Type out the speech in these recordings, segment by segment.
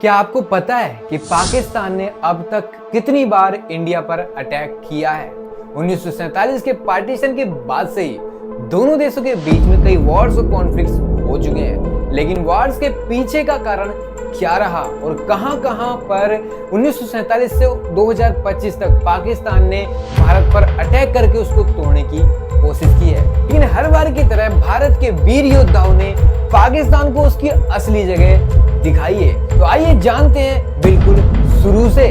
क्या आपको पता है कि पाकिस्तान ने अब तक कितनी बार इंडिया पर अटैक किया है? 1947 के पार्टीशन के बाद से ही दोनों देशों के बीच में कई वॉर्स और कॉन्फ्लिक्ट्स हो चुके हैं, लेकिन वॉर्स के पीछे का कारण क्या रहा और कहां-कहां पर 1947 से 2025 तक पाकिस्तान ने भारत पर अटैक करके उसको तोड़ने की कोशिश की है। लेकिन हर बार की तरह भारत के वीर योद्धाओं ने पाकिस्तान को उसकी असली जगह दिखाई है। तो आइए जानते हैं बिल्कुल शुरू से।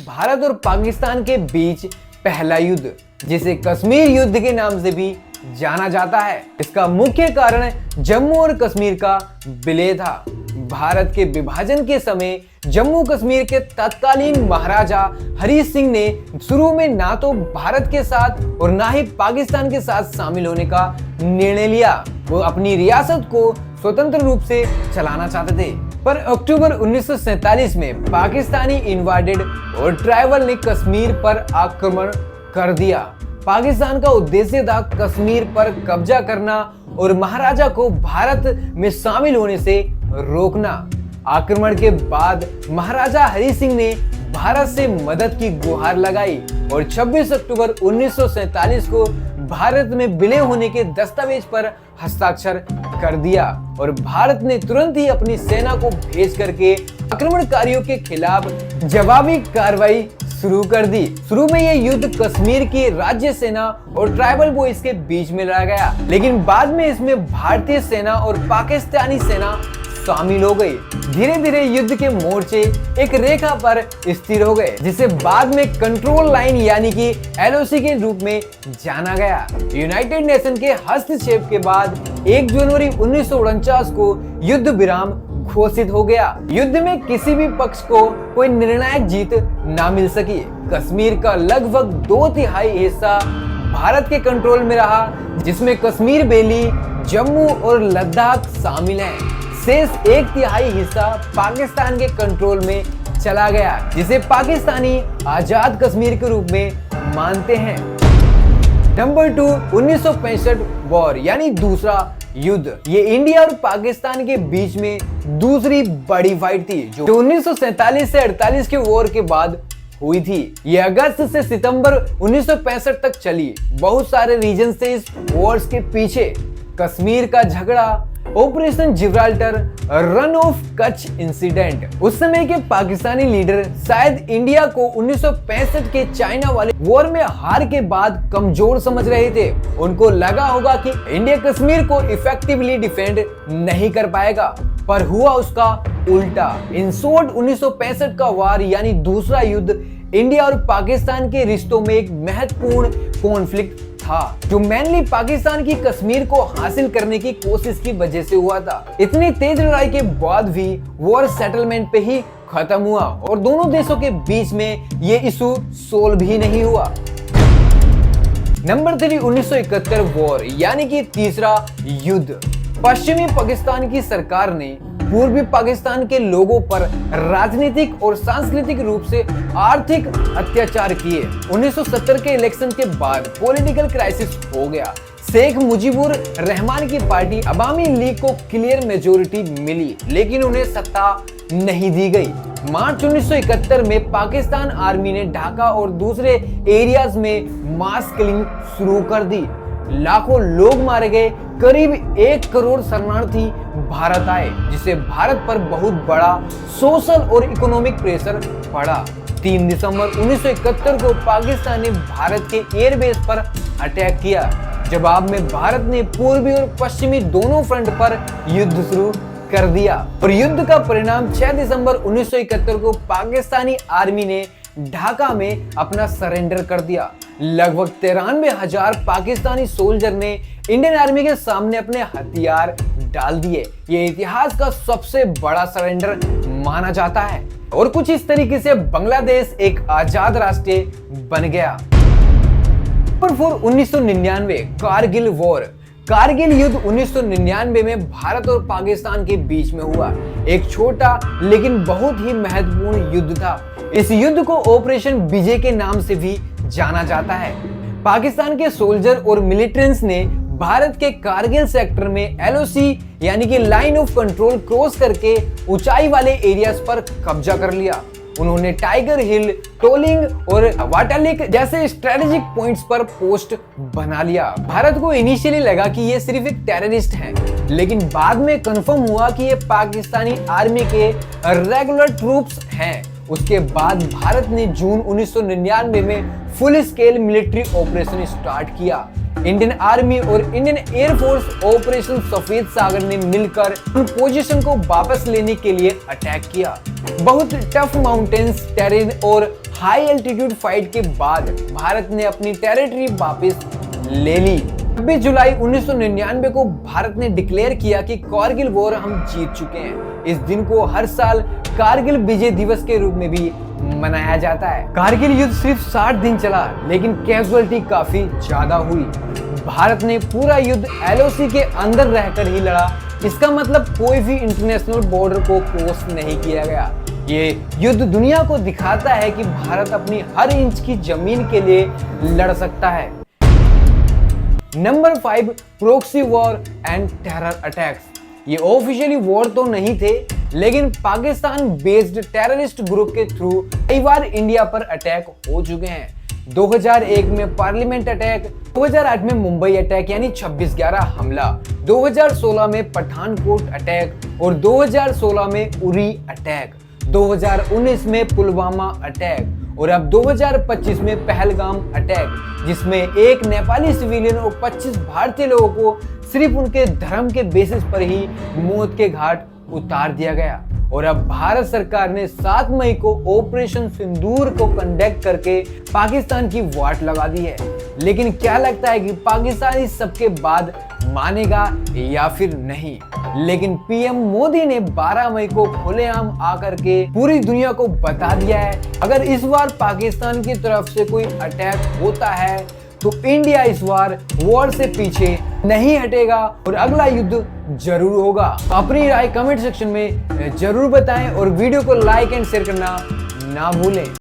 भारत और पाकिस्तान के बीच पहला युद्ध, जिसे कश्मीर युद्ध के नाम से भी जाना जाता है, इसका मुख्य कारण जम्मू और कश्मीर का विलय था। भारत के विभाजन के समय जम्मू कश्मीर के तत्कालीन महाराजा हरी सिंह ने शुरू में ना तो भारत के साथ और ना ही पाकिस्तान के साथ शामिल होने का निर्णय लिया। वो अपनी रियासत को स्वतंत्र रूप से चलाना चाहते थे, पर अक्टूबर 1947 में पाकिस्तानी इन्वाडेड और ट्राइबल ने कश्मीर पर आक्रमण कर दिया। पाकिस्तान का उद्देश्य था कश्मीर पर कब्जा करना और महाराजा को भारत में शामिल होने से रोकना। आक्रमण के बाद महाराजा हरी सिंह ने भारत से मदद की गुहार लगाई और 26 अक्टूबर 1947 को भारत में विलय होने के दस्तावेज पर हस्ताक्षर कर दिया और भारत ने तुरंत ही अपनी सेना को भेज करके आक्रमणकारियों के खिलाफ जवाबी कार्रवाई शुरू कर दी। शुरू में यह युद्ध कश्मीर की राज्य सेना और ट्राइबल बॉयज के बीच में लड़ा गया, लेकिन बाद में इसमें भारतीय सेना और पाकिस्तानी सेना शामिल हो गई। धीरे धीरे युद्ध के मोर्चे एक रेखा पर स्थिर हो गए, जिसे बाद में कंट्रोल लाइन यानी कि LOC के रूप में जाना गया। यूनाइटेड नेशन के हस्तक्षेप के बाद 1 जनवरी 1949 को युद्ध विराम घोषित हो गया। युद्ध में किसी भी पक्ष को कोई निर्णायक जीत ना मिल सकी। कश्मीर का लगभग 2/3 हिस्सा भारत के कंट्रोल में रहा, जिसमें कश्मीर वैली, जम्मू और लद्दाख शामिल हैं। शेष 1/3 हिस्सा पाकिस्तान के कंट्रोल में चला गया, जिसे पाकिस्तानी आजाद कश्मीर के रूप में मानते हैं। नंबर 2, 1965 वॉर यानी दूसरा युद्ध। ये इंडिया और पाकिस्तान के बीच में दूसरी बड़ी फाइट थी, जो 1947 से 48 के वॉर के बाद हुई थी। ये अगस्त से सितंबर 1965 तक चली। बहुत सारे रीजन थे इस वॉर्स के पीछे। कश्मीर का झगड़ा, operation Gibraltar, run of Kutch incident. उस समय के पाकिस्तानी लीडर शायद इंडिया को 1965 के चाइना वाले वॉर में हार के बाद कमजोर समझ रहे थे। उनको लगा होगा कि इंडिया कश्मीर को इफेक्टिवली डिफेंड नहीं कर पाएगा, पर हुआ उसका उल्टा। इन शॉर्ट 1965 का वार यानी दूसरा युद्ध इंडिया और पाकिस्तान के रिश्तों में एक महत्वपूर्ण कॉन्फ्लिक्ट था, जो मेनली पाकिस्तान की कश्मीर को हासिल करने की कोशिश की वजह से हुआ था। इतनी तेज लड़ाई के बाद भी वॉर सेटलमेंट पे ही खत्म हुआ और दोनों देशों के बीच में ये इशू सोल्व भी नहीं हुआ। नंबर 3, 1971 वॉर यानी कि तीसरा युद्ध। पश्चिमी पाकिस्तान की सरकार ने पूर्वी पाकिस्तान के लोगों पर राजनीतिक और सांस्कृतिक रूप से आर्थिक अत्याचार किए। 1970 के इलेक्शन के बाद पॉलिटिकल क्राइसिस हो गया। शेख मुजीबुर रहमान की पार्टी अवामी लीग को क्लियर मेजोरिटी मिली, लेकिन उन्हें सत्ता नहीं दी गई। मार्च 1971 में पाकिस्तान आर्मी ने ढाका और दूसरे एरियाज में मास किलिंग शुरू कर दी। लाखों लोग मारे गए, करीब 1 करोड़ शरणार्थी भारत आए, जिससे भारत पर बहुत बड़ा सोशल और इकोनॉमिक प्रेशर पड़ा। 3 दिसंबर 1971 को पाकिस्तान ने भारत के एयरबेस पर अटैक किया। जवाब में भारत ने पूर्वी और पश्चिमी दोनों फ्रंट पर युद्ध शुरू कर दिया और युद्ध का परिणाम 6 दिसंबर 1971 को पाकिस्तानी आर्मी ने ढाका में अपना सरेंडर कर दिया। लगभग 93,000 पाकिस्तानी सोल्जर ने इंडियन आर्मी के सामने अपने हथियार डाल दिए। ये इतिहास का सबसे बड़ा सरेंडर माना जाता है और कुछ इस तरीके से बांग्लादेश एक आजाद राष्ट्र बन गया। Number 4, 1999 Kargil war. कारगिल युद्ध 1999 में भारत और पाकिस्तान के बीच में हुआ। एक छोटा लेकिन बहुत ही महत्वपूर्ण युद्ध था। इस युद्ध को ऑपरेशन विजय के नाम से भी जाना जाता है। पाकिस्तान के सोल्जर और मिलिटेंट्स ने भारत के कारगिल सेक्टर में LOC यानी कि लाइन ऑफ कंट्रोल क्रॉस करके ऊंचाई वाले एरियाज पर कब्जा कर लिया। उन्होंने टाइगर हिल, टोलिंग और वाटर लेक जैसे स्ट्रेटेजिक पॉइंट्स पर पोस्ट बना लिया। भारत को इनिशियली लगा कि ये सिर्फ एक टेररिस्ट हैं, लेकिन बाद में कंफर्म हुआ कि ये पाकिस्तानी आर्मी के रेगुलर ट्रूप्स हैं। उसके बाद भारत ने जून 1999 में full scale military operation start किया। इंडियन आर्मी और इंडियन एयरफोर्स ऑपरेशन सफेद सागर ने मिलकर उन पोजीशन को वापस लेने के लिए अटैक किया। बहुत टफ माउंटेन्स टेरेन और हाई एल्टीट्यूड फाइट के बाद भारत ने अपनी टेरिटरी वापस ले ली। 26 जुलाई 1999 को भारत ने डिक्लेयर किया कि कारगिल वॉर हम जीत चुके हैं। इस दिन को हर साल कारगिल विजय दिवस के रूप में भी मनाया जाता है। कारगिल युद्ध सिर्फ 60 दिन चला, लेकिन कैजुअलिटी काफी ज्यादा हुई। भारत ने पूरा युद्ध एलओसी के अंदर रहकर ही लड़ा। इसका मतलब कोई भी इंटरनेशनल बॉर्डर को क्रॉस नहीं किया गया। ये युद्ध दुनिया को दिखाता है कि भारत अपनी हर इंच की जमीन के लिए लड़ सकता है। Number 5, proxy war and terror attacks. ये ऑफिशियली वॉर तो नहीं थे, लेकिन पाकिस्तान बेस्ड टेररिस्ट ग्रुप के थ्रू कई बार इंडिया पर अटैक हो चुके हैं। 2001 में पार्लियामेंट अटैक, 2008 में मुंबई अटैक यानी 26/11 हमला, 2016 में पठानकोट अटैक और 2016 में उरी अटैक, 2019 में पुलवामा अटैक और अब 2025 में पहलगाम अटैक, जिसमें एक नेपाली सिविलियन और 25 भारतीय लोगों को सिर्फ उनके धर्म के बेसिस पर ही मौत के घाट उतार दिया गया। और अब भारत सरकार ने 7 मई को ऑपरेशन सिंदूर को कंडक्ट करके पाकिस्तान की वाट लगा दी है। लेकिन क्या लगता है कि पाकिस्तान इस सबके बाद मानेगा या फिर नहीं? लेकिन पीएम मोदी ने 12 मई को खुलेआम आकर के पूरी दुनिया को बता दिया है, अगर इस बार पाकिस्तान की तरफ से कोई अटैक होता है तो इंडिया इस बार वॉर से पीछे नहीं हटेगा और अगला युद्ध जरूर होगा। अपनी राय कमेंट सेक्शन में जरूर बताएं और वीडियो को लाइक एंड शेयर करना ना भूलें।